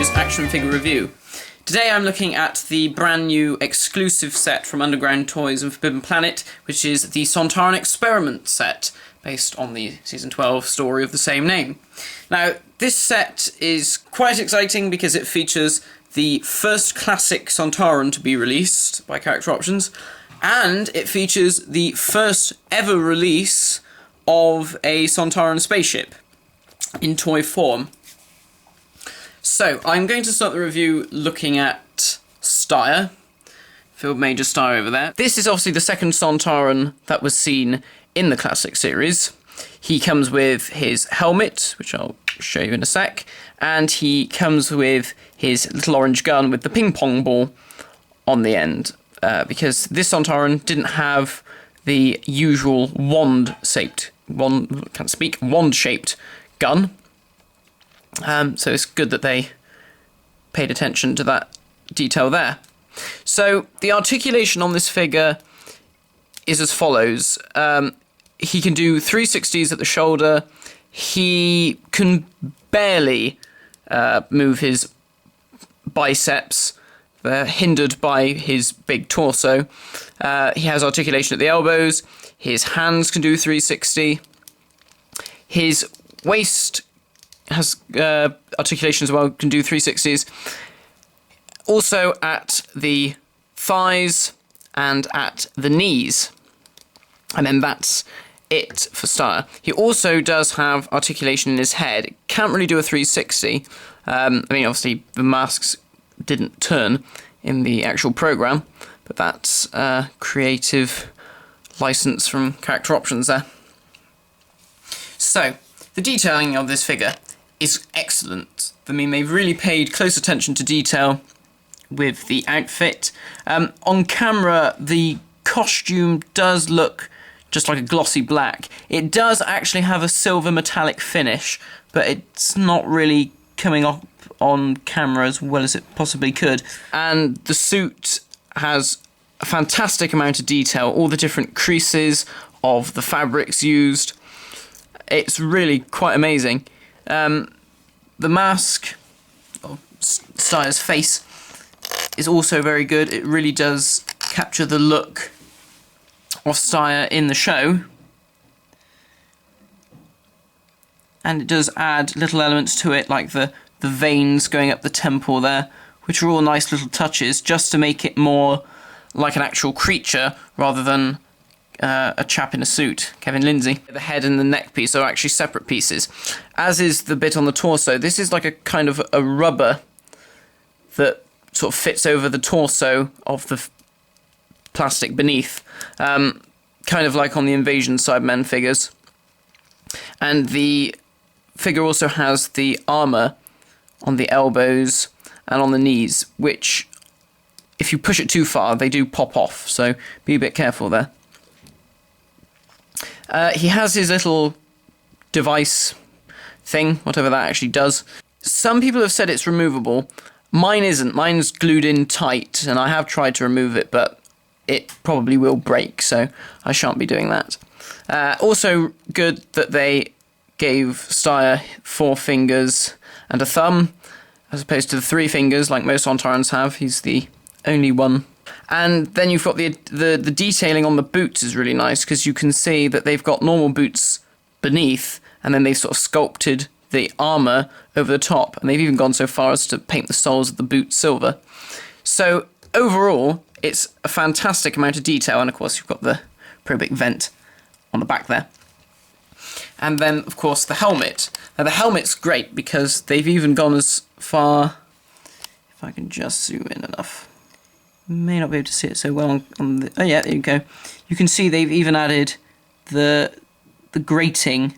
Series action figure review. Today I'm looking at the brand new exclusive set from Underground Toys and Forbidden Planet, which is the Sontaran Experiment set, based on the Season 12 story of the same name. Now, this set is quite exciting because it features the first classic Sontaran to be released by Character Options, and it features the first ever release of a Sontaran spaceship in toy form. So, I'm going to start the review looking at Steyr, Field Major Steyr over there. This is obviously the second Sontaran that was seen in the classic series. He comes with his helmet, which I'll show you in a sec, and he comes with his little orange gun with the ping pong ball on the end, because this Sontaran didn't have the usual wand-shaped gun. So it's good that they paid attention to that detail there. So the articulation on this figure is as follows. He can do 360s at the shoulder. He can barely move his biceps. They're hindered by his big torso. He has articulation at the elbows. His hands can do 360. His waist has articulation as well, can do 360s. Also at the thighs and at the knees. And then that's it for Steyr. He also does have articulation in his head. Can't really do a 360. I mean, obviously, the masks didn't turn in the actual program, but that's creative license from Character Options there. So, the detailing of this figure is excellent. I mean, they've really paid close attention to detail with the outfit. On camera, the costume does look just like a glossy black. It does actually have a silver metallic finish, but it's not really coming up on camera as well as it possibly could. And the suit has a fantastic amount of detail, all the different creases of the fabrics used. It's really quite amazing. The mask, or Steyr's face, is also very good. It really does capture the look of Steyr in the show. And it does add little elements to it, like the veins going up the temple there, which are all nice little touches, just to make it more like an actual creature, rather than a chap in a suit, Kevin Lindsay. The head and the neck piece are actually separate pieces, as is the bit on the torso. This is like a kind of a rubber that sort of fits over the torso of the plastic beneath, kind of like on the Invasion Cybermen figures. And the figure also has the armour on the elbows and on the knees, which, if you push it too far, they do pop off, so be a bit careful there. He has his little device thing, whatever that actually does. Some people have said it's removable. Mine isn't. Mine's glued in tight, and I have tried to remove it, but it probably will break, so I shan't be doing that. Also good that they gave Steyr 4 fingers and a thumb, as opposed to the 3 fingers like most Sontarans have. He's the only one. And then you've got the detailing on the boots is really nice, because you can see that they've got normal boots beneath, and then they've sort of sculpted the armour over the top, and they've even gone so far as to paint the soles of the boots silver. So overall, it's a fantastic amount of detail, and of course you've got the pretty big vent on the back there. And then, of course, the helmet. Now, the helmet's great because they've even gone as far, if I can just zoom in enough. May not be able to see it so well on the... Oh yeah, there you go. You can see they've even added the grating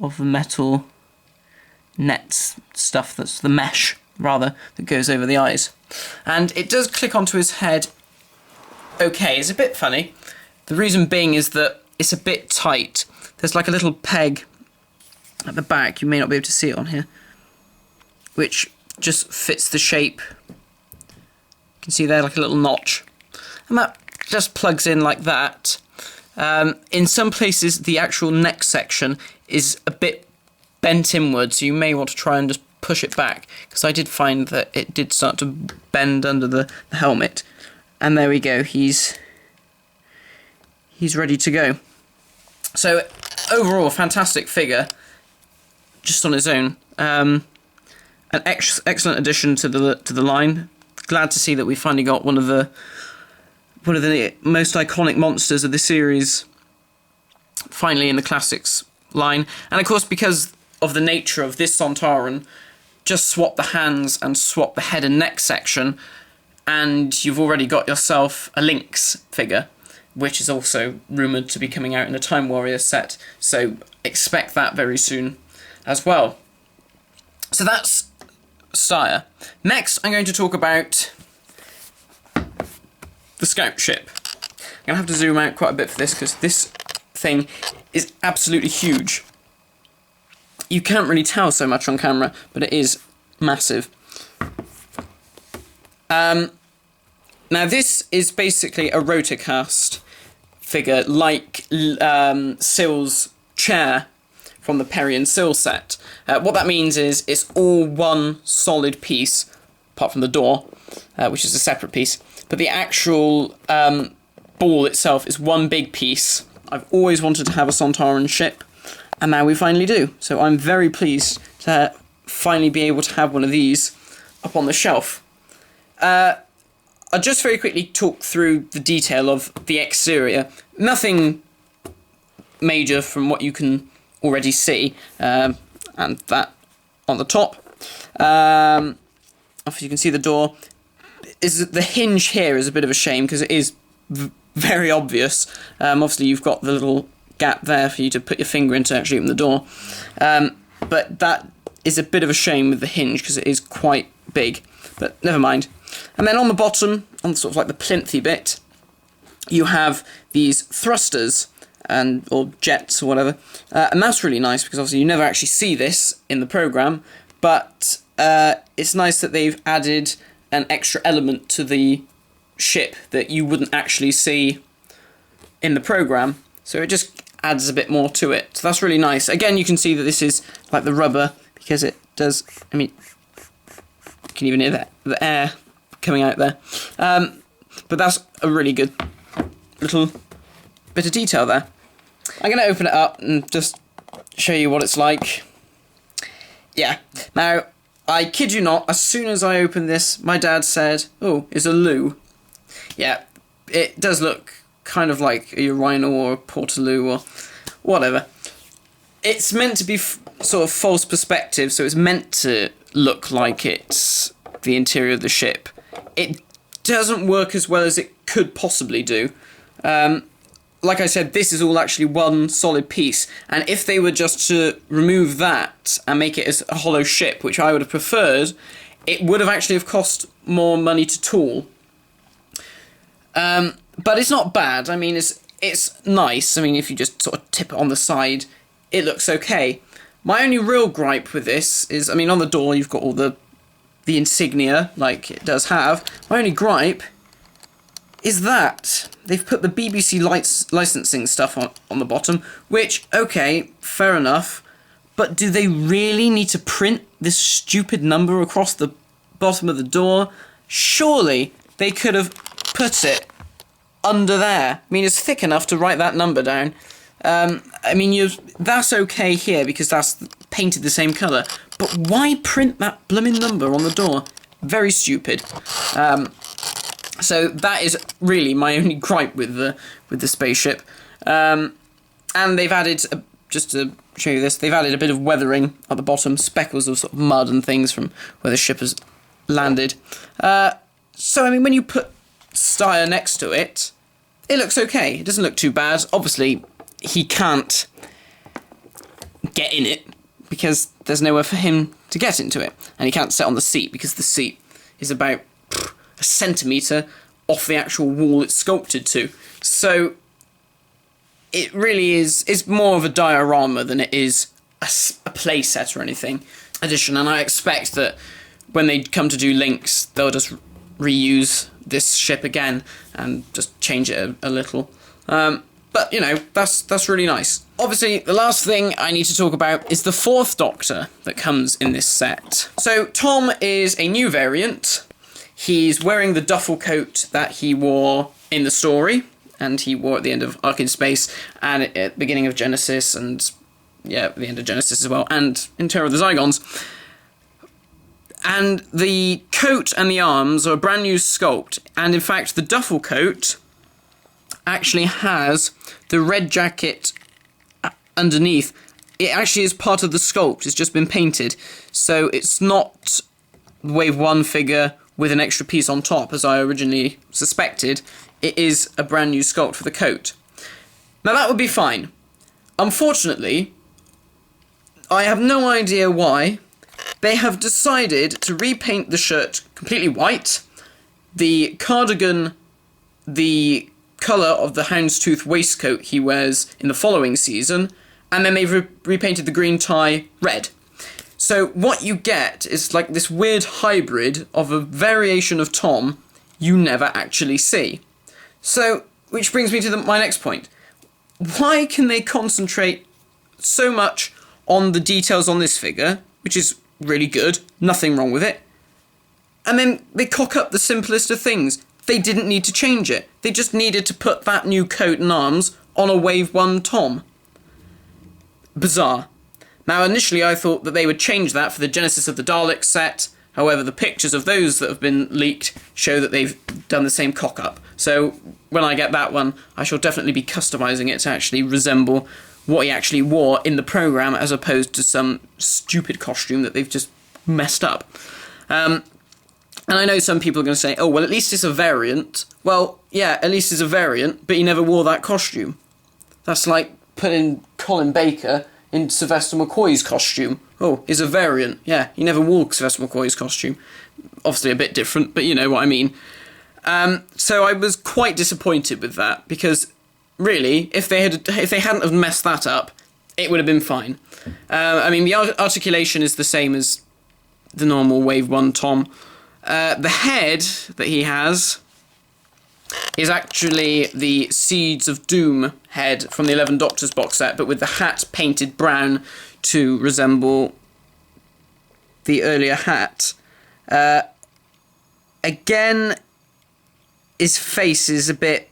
of the metal net stuff, that's the mesh, rather, that goes over the eyes. And it does click onto his head okay. It's a bit funny. The reason being is that it's a bit tight. There's like a little peg at the back, you may not be able to see it on here, which just fits the shape. You can see there like a little notch. And that just plugs in like that. In some places the actual neck section is a bit bent inwards, so you may want to try and just push it back, because I did find that it did start to bend under the helmet. And there we go, he's ready to go. So overall, a fantastic figure, just on its own. An excellent addition to the line. Glad to see that we finally got one of the most iconic monsters of the series finally in the classics line. And of course, because of the nature of this Sontaran, just swap the hands and swap the head and neck section, and you've already got yourself a Lynx figure, which is also rumoured to be coming out in the Time Warrior set, so expect that very soon as well. So that's Steyr. Next, I'm going to talk about the Scout Ship. I'm going to have to zoom out quite a bit for this, because this thing is absolutely huge. You can't really tell so much on camera, but it is massive. Now this is basically a rotocast figure, like Syl's chair from the Perry and Syl set. What that means is it's all one solid piece, apart from the door, which is a separate piece. But the actual ball itself is one big piece. I've always wanted to have a Sontaran ship, and now we finally do. So I'm very pleased to finally be able to have one of these up on the shelf. I'll just very quickly talk through the detail of the exterior. Nothing major from what you can already see, and that on the top. Obviously you can see the door. The hinge here is a bit of a shame, because it is very obvious. Obviously you've got the little gap there for you to put your finger in to actually open the door. But that is a bit of a shame with the hinge, because it is quite big. But never mind. And then on the bottom, on sort of like the plinthy bit, you have these thrusters, or jets or whatever. And that's really nice, because obviously you never actually see this in the programme, but it's nice that they've added an extra element to the ship that you wouldn't actually see in the programme. So it just adds a bit more to it. So that's really nice. Again, you can see that this is like the rubber, because it does, I mean, you can even hear the air coming out there. But that's a really good little bit of detail there. I'm going to open it up and just show you what it's like. Yeah. Now, I kid you not, as soon as I opened this, my dad said, "Oh, it's a loo." Yeah, it does look kind of like a urinal or a portaloo or whatever. It's meant to be sort of false perspective, so it's meant to look like it's the interior of the ship. It doesn't work as well as it could possibly do. Like I said, this is all actually one solid piece, and if they were just to remove that and make it as a hollow ship, which I would have preferred, it would have actually cost more money to tool. But it's not bad. I mean, it's nice. I mean, if you just sort of tip it on the side, it looks okay. My only real gripe with this is, I mean, on the door you've got all the insignia, like it does have. My only gripe is that they've put the BBC licensing stuff on the bottom, which, okay, fair enough, but do they really need to print this stupid number across the bottom of the door? Surely they could have put it under there. I mean, it's thick enough to write that number down. I mean, that's okay here because that's painted the same colour, but why print that blooming number on the door? Very stupid. So that is really my only gripe with the spaceship. And they've added, just to show you this, they've added a bit of weathering at the bottom, speckles of sort of mud and things from where the ship has landed. So, I mean, when you put Steyr next to it, it looks okay. It doesn't look too bad. Obviously, he can't get in it because there's nowhere for him to get into it. And he can't sit on the seat because the seat is about a centimetre off the actual wall it's sculpted to. So it really is more of a diorama than it is a playset or anything. Addition, and I expect that when they come to do Lynx, they'll just reuse this ship again and just change it a little. But, you know, that's really nice. Obviously, the last thing I need to talk about is the 4th Doctor that comes in this set. So, Tom is a new variant. He's wearing the duffel coat that he wore in the story, and he wore at the end of Ark in Space, and at the beginning of Genesis, and, yeah, at the end of Genesis as well, and in Terror of the Zygons. And the coat and the arms are a brand new sculpt, and in fact, the duffel coat actually has the red jacket underneath. It actually is part of the sculpt. It's just been painted. So it's not Wave 1 figure with an extra piece on top, as I originally suspected. It is a brand new sculpt for the coat. Now that would be fine. Unfortunately, I have no idea why they have decided to repaint the shirt completely white, the cardigan, the colour of the houndstooth waistcoat he wears in the following season, and then they've repainted the green tie red. So what you get is like this weird hybrid of a variation of Tom you never actually see. So, which brings me to my next point. Why can they concentrate so much on the details on this figure, which is really good, nothing wrong with it, and then they cock up the simplest of things? They didn't need to change it. They just needed to put that new coat and arms on a Wave 1 Tom. Bizarre. Now, initially I thought that they would change that for the Genesis of the Daleks set. However, the pictures of those that have been leaked show that they've done the same cock-up. So, when I get that one, I shall definitely be customising it to actually resemble what he actually wore in the programme, as opposed to some stupid costume that they've just messed up. And I know some people are going to say, oh, well, at least it's a variant. Well, yeah, at least it's a variant, but he never wore that costume. That's like putting Colin Baker in Sylvester McCoy's costume. Oh, he's a variant. Yeah, he never wore Sylvester McCoy's costume. Obviously a bit different, but you know what I mean. So I was quite disappointed with that, because really, if they hadn't have messed that up, it would have been fine. I mean, the articulation is the same as the normal Wave 1 Tom. The head that he has is actually the Seeds of Doom head from the 11 Doctors box set, but with the hat painted brown to resemble the earlier hat. Again, his face is a bit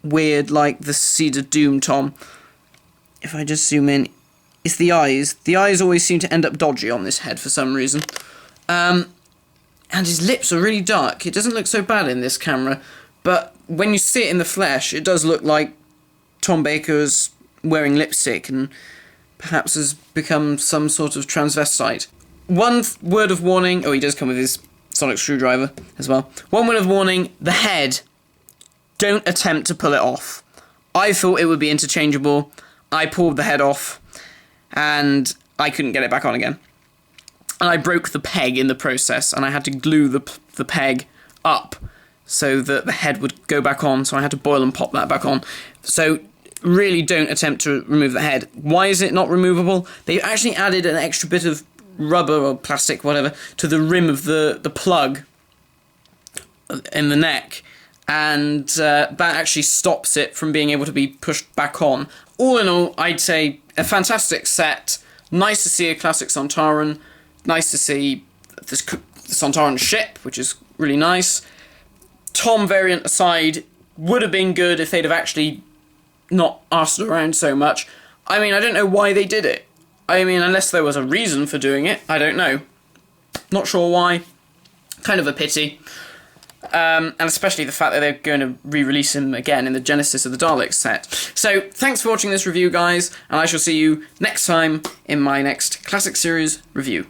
weird, like the Seed of Doom Tom. If I just zoom in, it's the eyes. The eyes always seem to end up dodgy on this head for some reason. And his lips are really dark. It doesn't look so bad in this camera, but when you see it in the flesh, it does look like Tom Baker's wearing lipstick and perhaps has become some sort of transvestite. One word of warning. Oh, he does come with his sonic screwdriver as well. One word of warning, the head. Don't attempt to pull it off. I thought it would be interchangeable. I pulled the head off and I couldn't get it back on again. And I broke the peg in the process, and I had to glue the peg up so that the head would go back on, so I had to boil and pop that back on. So really don't attempt to remove the head. Why is it not removable? They actually added an extra bit of rubber or plastic, whatever, to the rim of the plug in the neck, and that actually stops it from being able to be pushed back on. All in all, I'd say a fantastic set. Nice to see a classic Sontaran. Nice to see the Sontaran ship, which is really nice. Tom variant aside, would have been good if they'd have actually not arsed around so much. I mean, I don't know why they did it. I mean, unless there was a reason for doing it, I don't know. Not sure why. Kind of a pity. And especially the fact that they're going to re-release him again in the Genesis of the Daleks set. So, thanks for watching this review, guys, and I shall see you next time in my next Classic Series review.